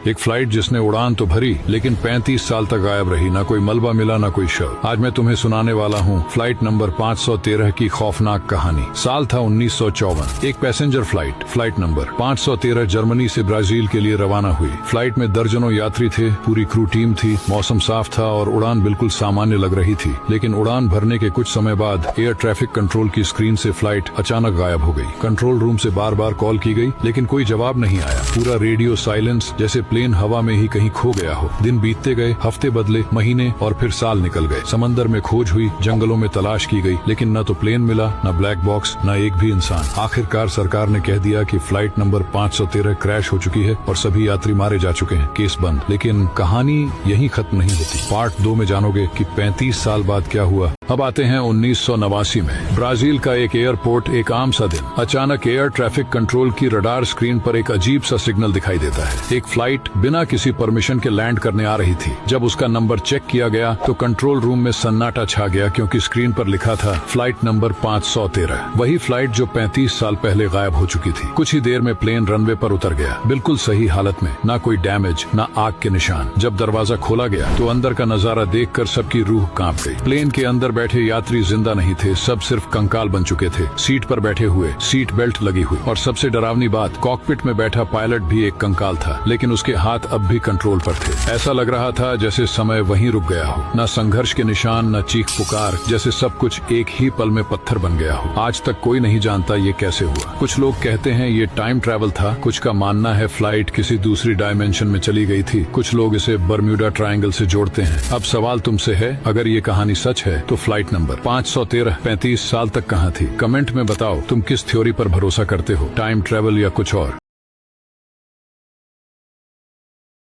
एक फ्लाइट जिसने उड़ान तो भरी लेकिन 35 साल तक गायब रही, ना कोई मलबा मिला ना कोई शव। आज मैं तुम्हें सुनाने वाला हूँ फ्लाइट नंबर 513 की खौफनाक कहानी। साल था 1954। एक पैसेंजर फ्लाइट नंबर 513 जर्मनी से ब्राजील के लिए रवाना हुई। फ्लाइट में दर्जनों यात्री थे, पूरी क्रू टीम थी, मौसम साफ था और उड़ान बिल्कुल सामान्य लग रही थी। लेकिन उड़ान भरने के कुछ समय बाद एयर ट्रैफिक कंट्रोल की स्क्रीन से फ्लाइट अचानक गायब हो गई। कंट्रोल रूम से बार बार कॉल की गई लेकिन कोई जवाब नहीं आया। पूरा रेडियो साइलेंस, जैसे प्लेन हवा में ही कहीं खो गया हो। दिन बीतते गए, हफ्ते बदले, महीने और फिर साल निकल गए। समंदर में खोज हुई, जंगलों में तलाश की गई, लेकिन न तो प्लेन मिला, न ब्लैक बॉक्स, न एक भी इंसान। आखिरकार सरकार ने कह दिया कि फ्लाइट नंबर 513 क्रैश हो चुकी है और सभी यात्री मारे जा चुके हैं। केस बंद। लेकिन कहानी यहीं खत्म नहीं होती। पार्ट 2 में जानोगे कि 35 साल बाद क्या हुआ। अब आते हैं 1989 में। ब्राजील का एक एयरपोर्ट, एक आम सा दिन। अचानक एयर ट्रैफिक कंट्रोल की रडार स्क्रीन पर एक अजीब सा सिग्नल दिखाई देता है। एक फ्लाइट बिना किसी परमिशन के लैंड करने आ रही थी। जब उसका नंबर चेक किया गया तो कंट्रोल रूम में सन्नाटा छा गया, क्योंकि स्क्रीन पर लिखा था फ्लाइट नंबर 513। वही फ्लाइट जो 35 साल पहले गायब हो चुकी थी। कुछ ही देर में प्लेन रनवे पर उतर गया, बिल्कुल सही हालत में, ना कोई डैमेज, ना आग के निशान। जब दरवाजा खोला गया तो अंदर का नजारा देखकर सबकी रूह कांप गई। प्लेन के अंदर बैठे यात्री जिंदा नहीं थे, सब सिर्फ कंकाल बन चुके थे। सीट पर बैठे हुए, सीट बेल्ट लगी हुई, और सबसे डरावनी बात, कॉकपिट में बैठा पायलट भी एक कंकाल था, लेकिन उसके हाथ अब भी कंट्रोल पर थे। ऐसा लग रहा था जैसे समय वहीं रुक गया हो। न संघर्ष के निशान, न चीख पुकार, जैसे सब कुछ एक ही पल में पत्थर बन गया हो। आज तक कोई नहीं जानता ये कैसे हुआ। कुछ लोग कहते हैं ये टाइम ट्रैवल था, कुछ का मानना है फ्लाइट किसी दूसरी डायमेंशन में चली गई थी, कुछ लोग इसे बर्म्यूडा ट्रायंगल से जोड़ते हैं। अब सवाल तुमसे है, अगर ये कहानी सच है तो फ्लाइट नंबर 513 35 साल तक कहाँ थी? कमेंट में बताओ तुम किस थ्योरी पर भरोसा करते हो, टाइम ट्रैवल या कुछ और।